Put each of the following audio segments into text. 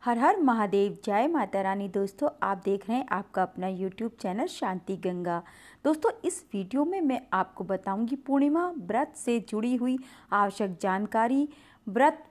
हर हर महादेव, जय माता रानी। दोस्तों, आप देख रहे हैं आपका अपना यूट्यूब चैनल शांति गंगा। दोस्तों, इस वीडियो में मैं आपको बताऊंगी पूर्णिमा व्रत से जुड़ी हुई आवश्यक जानकारी। व्रत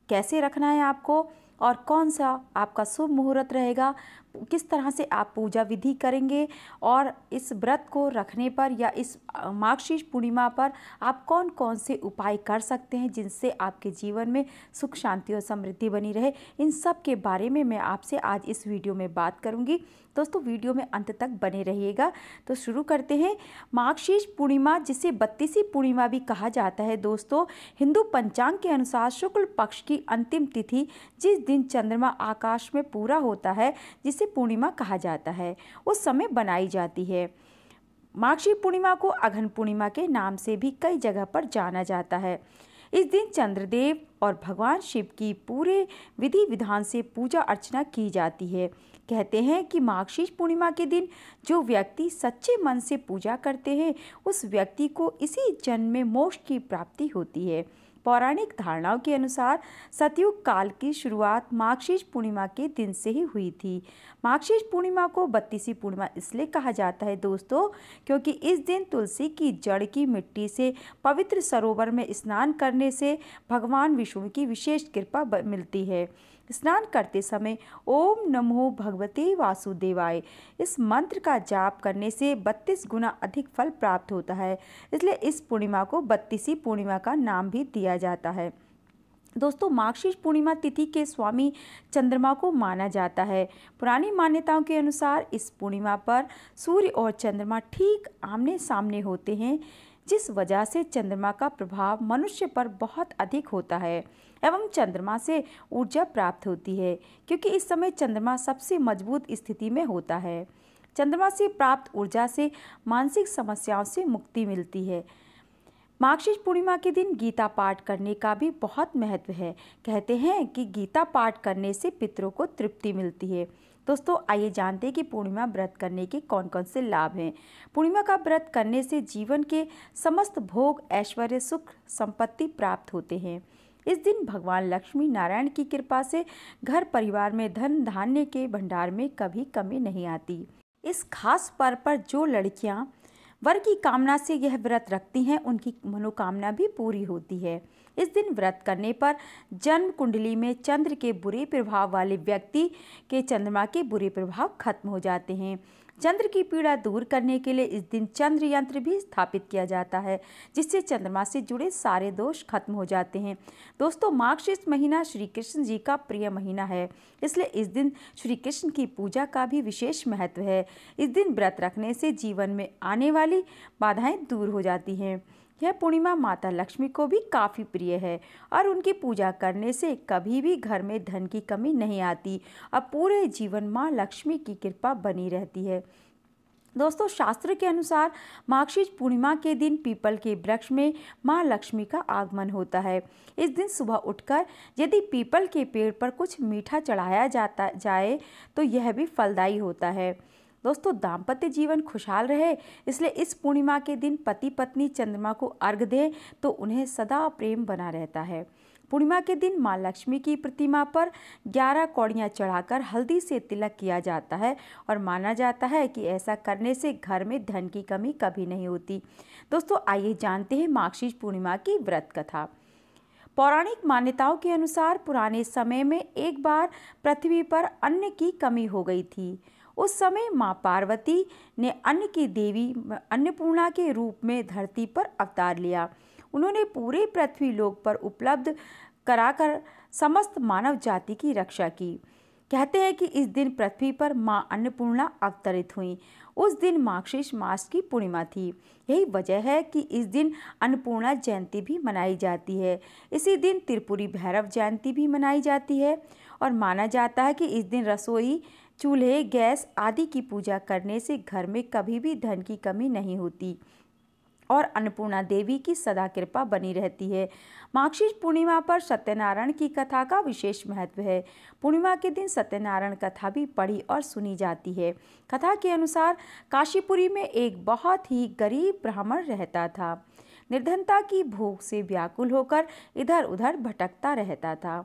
कैसे रखना है आपको और कौन सा आपका शुभ मुहूर्त रहेगा, किस तरह से आप पूजा विधि करेंगे और इस व्रत को रखने पर या इस मार्गशीर्ष पूर्णिमा पर आप कौन कौन से उपाय कर सकते हैं जिनसे आपके जीवन में सुख शांति और समृद्धि बनी रहे, इन सब के बारे में मैं आपसे आज इस वीडियो में बात करूंगी। दोस्तों, वीडियो में अंत तक बने रहिएगा। तो शुरू करते हैं। मार्गशीर्ष पूर्णिमा, जिसे 32वीं पूर्णिमा भी कहा जाता है दोस्तों, हिंदू पंचांग के अनुसार शुक्ल पक्ष की अंतिम तिथि जिस दिन चंद्रमा आकाश में पूरा होता है, जिसे पूर्णिमा कहा जाता है, उस समय बनाई जाती है। मार्गशीर्ष पूर्णिमा को अघन पूर्णिमा के नाम से भी कई जगह पर जाना जाता है। इस दिन चंद्रदेव और भगवान शिव की पूरे विधि विधान से पूजा अर्चना की जाती है। कहते हैं कि मार्गशीर्ष पूर्णिमा के दिन जो व्यक्ति सच्चे मन से पूजा करते हैं, उस व्यक्ति को इसी जन्म में मोक्ष की प्राप्ति होती है। पौराणिक धारणाओं के अनुसार सतयुग काल की शुरुआत मार्गशीर्ष पूर्णिमा के दिन से ही हुई थी। मार्गशीर्ष पूर्णिमा को 32वीं पूर्णिमा इसलिए कहा जाता है दोस्तों, क्योंकि इस दिन तुलसी की जड़ की मिट्टी से पवित्र सरोवर में स्नान करने से भगवान विष्णु की विशेष कृपा मिलती है। स्नान करते समय ओम नमो भगवते वासुदेवाय इस मंत्र का जाप करने से 32 गुना अधिक फल प्राप्त होता है। इसलिए इस पूर्णिमा को 32वीं पूर्णिमा का नाम भी दिया जाता है। दोस्तों, मार्गशीर्ष पूर्णिमा तिथि के स्वामी चंद्रमा को माना जाता है। पुरानी मान्यताओं के अनुसार इस पूर्णिमा पर सूर्य और चंद्रमा ठीक आमने सामने होते हैं, जिस वजह से चंद्रमा का प्रभाव मनुष्य पर बहुत अधिक होता है एवं चंद्रमा से ऊर्जा प्राप्त होती है, क्योंकि इस समय चंद्रमा सबसे मजबूत स्थिति में होता है। चंद्रमा से प्राप्त ऊर्जा से मानसिक समस्याओं से मुक्ति मिलती है। मार्गशीर्ष पूर्णिमा के दिन गीता पाठ करने का भी बहुत महत्व है। कहते हैं कि गीता पाठ करने से पितरों को तृप्ति मिलती है। दोस्तों, आइए जानते हैं कि पूर्णिमा व्रत करने के कौन कौन से लाभ हैं। पूर्णिमा का व्रत करने से जीवन के समस्त भोग, ऐश्वर्य, सुख, संपत्ति प्राप्त होते हैं। इस दिन भगवान लक्ष्मी नारायण की कृपा से घर परिवार में धन धान्य के भंडार में कभी कमी नहीं आती। इस खास पर्व पर जो लड़कियां वर की कामना से यह व्रत रखती हैं, उनकी मनोकामना भी पूरी होती है। इस दिन व्रत करने पर जन्म कुंडली में चंद्र के बुरे प्रभाव वाले व्यक्ति के चंद्रमा के बुरे प्रभाव खत्म हो जाते हैं। चंद्र की पीड़ा दूर करने के लिए इस दिन चंद्र यंत्र भी स्थापित किया जाता है, जिससे चंद्रमा से जुड़े सारे दोष खत्म हो जाते हैं। दोस्तों, मार्गशीर्ष महीना श्री कृष्ण जी का प्रिय महीना है, इसलिए इस दिन श्री कृष्ण की पूजा का भी विशेष महत्व है। इस दिन व्रत रखने से जीवन में आने वाली बाधाएं दूर हो जाती हैं। यह पूर्णिमा माता लक्ष्मी को भी काफ़ी प्रिय है और उनकी पूजा करने से कभी भी घर में धन की कमी नहीं आती और पूरे जीवन माँ लक्ष्मी की कृपा बनी रहती है। दोस्तों, शास्त्र के अनुसार मार्गशीर्ष पूर्णिमा के दिन पीपल के वृक्ष में माँ लक्ष्मी का आगमन होता है। इस दिन सुबह उठकर यदि पीपल के पेड़ पर कुछ मीठा चढ़ाया जाए तो यह भी फलदायी होता है। दोस्तों, दाम्पत्य जीवन खुशहाल रहे, इसलिए इस पूर्णिमा के दिन पति पत्नी चंद्रमा को अर्घ्य दें तो उन्हें सदा प्रेम बना रहता है। पूर्णिमा के दिन माँ लक्ष्मी की प्रतिमा पर 11 कौड़ियाँ चढ़ाकर हल्दी से तिलक किया जाता है और माना जाता है कि ऐसा करने से घर में धन की कमी कभी नहीं होती। दोस्तों, आइए जानते हैं मार्गशीर्ष पूर्णिमा की व्रत कथा। पौराणिक मान्यताओं के अनुसार पुराने समय में एक बार पृथ्वी पर अन्न की कमी हो गई थी। उस समय माँ पार्वती ने अन्न की देवी अन्नपूर्णा के रूप में धरती पर अवतार लिया। उन्होंने पूरे पृथ्वी लोक पर उपलब्ध कराकर समस्त मानव जाति की रक्षा की। कहते हैं कि इस दिन पृथ्वी पर माँ अन्नपूर्णा अवतरित हुई। उस दिन मार्गशीर्ष मास की पूर्णिमा थी। यही वजह है कि इस दिन अन्नपूर्णा जयंती भी मनाई जाती है। इसी दिन त्रिपुरी भैरव जयंती भी मनाई जाती है और माना जाता है कि इस दिन रसोई, चूल्हे, गैस आदि की पूजा करने से घर में कभी भी धन की कमी नहीं होती और अन्नपूर्णा देवी की सदा कृपा बनी रहती है। मार्गशीर्ष पूर्णिमा पर सत्यनारायण की कथा का विशेष महत्व है। पूर्णिमा के दिन सत्यनारायण कथा भी पढ़ी और सुनी जाती है। कथा के अनुसार काशीपुरी में एक बहुत ही गरीब ब्राह्मण रहता था। निर्धनता की भूख से व्याकुल होकर इधर उधर भटकता रहता था।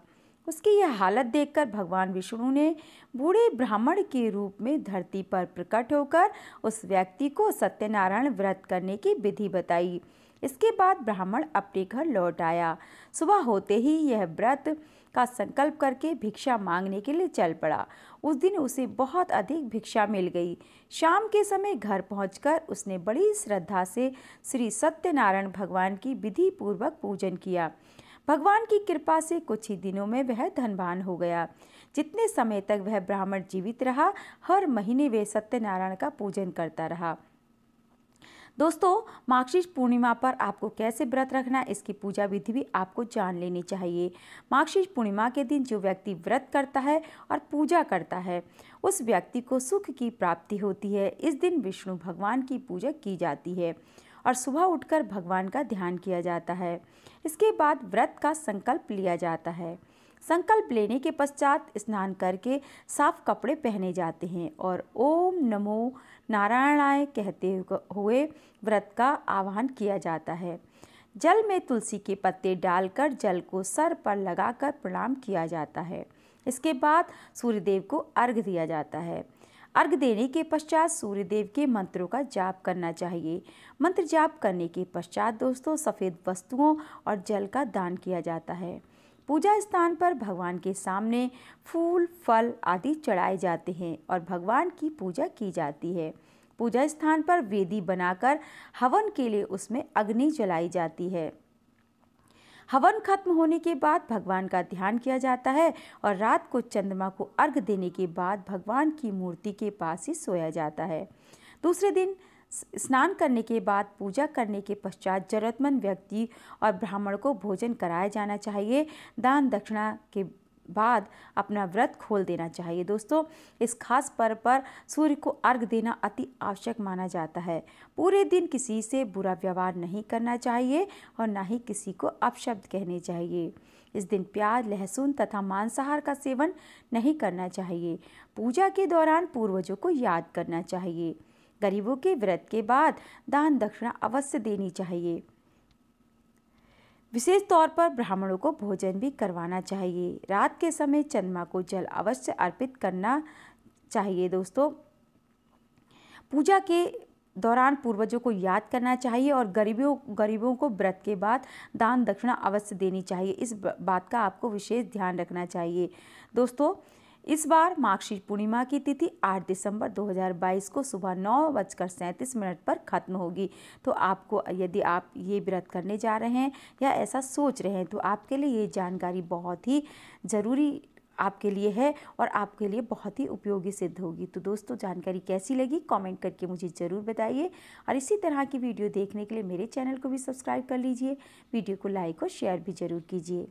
उसकी यह हालत देखकर भगवान विष्णु ने बूढ़े ब्राह्मण के रूप में धरती पर प्रकट होकर उस व्यक्ति को सत्यनारायण व्रत करने की विधि बताई। इसके बाद ब्राह्मण अपने घर लौट आया। सुबह होते ही यह व्रत का संकल्प करके भिक्षा मांगने के लिए चल पड़ा। उस दिन उसे बहुत अधिक भिक्षा मिल गई। शाम के समय घर पहुंचकर उसने बड़ी श्रद्धा से श्री सत्यनारायण भगवान की विधि पूर्वक पूजन किया। भगवान की कृपा से कुछ ही दिनों में वह धनवान हो गया। जितने समय तक वह ब्राह्मण जीवित रहा, हर महीने वह सत्यनारायण का पूजन करता रहा। दोस्तों, मार्गशीर्ष पूर्णिमा पर आपको कैसे व्रत रखना, इसकी पूजा विधि भी आपको जान लेनी चाहिए। मार्गशीर्ष पूर्णिमा के दिन जो व्यक्ति व्रत करता है और पूजा करता है, उस व्यक्ति को सुख की प्राप्ति होती है। इस दिन विष्णु भगवान की पूजा की जाती है और सुबह उठकर भगवान का ध्यान किया जाता है। इसके बाद व्रत का संकल्प लिया जाता है। संकल्प लेने के पश्चात स्नान करके साफ कपड़े पहने जाते हैं और ओम नमो नारायणाय कहते हुए व्रत का आह्वान किया जाता है। जल में तुलसी के पत्ते डालकर जल को सर पर लगाकर प्रणाम किया जाता है। इसके बाद सूर्यदेव को अर्घ्य दिया जाता है। अर्घ्य देने के पश्चात सूर्यदेव के मंत्रों का जाप करना चाहिए। मंत्र जाप करने के पश्चात दोस्तों सफ़ेद वस्तुओं और जल का दान किया जाता है। पूजा स्थान पर भगवान के सामने फूल, फल आदि चढ़ाए जाते हैं और भगवान की पूजा की जाती है। पूजा स्थान पर वेदी बनाकर हवन के लिए उसमें अग्नि जलाई जाती है। हवन खत्म होने के बाद भगवान का ध्यान किया जाता है और रात को चंद्रमा को अर्घ्य देने के बाद भगवान की मूर्ति के पास ही सोया जाता है। दूसरे दिन स्नान करने के बाद पूजा करने के पश्चात जरूरतमंद व्यक्ति और ब्राह्मण को भोजन कराया जाना चाहिए। दान दक्षिणा के बाद अपना व्रत खोल देना चाहिए। दोस्तों, इस खास पर्व पर सूर्य को अर्घ्य देना अति आवश्यक माना जाता है। पूरे दिन किसी से बुरा व्यवहार नहीं करना चाहिए और ना ही किसी को अपशब्द कहने चाहिए। इस दिन प्याज, लहसुन तथा मांसाहार का सेवन नहीं करना चाहिए। पूजा के दौरान पूर्वजों को याद करना चाहिए। गरीबों के व्रत के बाद दान दक्षिणा अवश्य देनी चाहिए। विशेष तौर पर ब्राह्मणों को भोजन भी करवाना चाहिए। रात के समय चंद्रमा को जल अवश्य अर्पित करना चाहिए। दोस्तों, पूजा के दौरान पूर्वजों को याद करना चाहिए और गरीबों को व्रत के बाद दान दक्षिणा अवश्य देनी चाहिए। इस बात का आपको विशेष ध्यान रखना चाहिए। दोस्तों, इस बार मार्गशीर्ष पूर्णिमा की तिथि 8 दिसंबर 2022 को सुबह 9:37 पर खत्म होगी। तो आपको, यदि आप ये व्रत करने जा रहे हैं या ऐसा सोच रहे हैं, तो आपके लिए ये जानकारी बहुत ही ज़रूरी आपके लिए है और आपके लिए बहुत ही उपयोगी सिद्ध होगी। तो दोस्तों, जानकारी कैसी लगी कमेंट करके मुझे ज़रूर बताइए और इसी तरह की वीडियो देखने के लिए मेरे चैनल को भी सब्सक्राइब कर लीजिए। वीडियो को लाइक और शेयर भी ज़रूर कीजिए।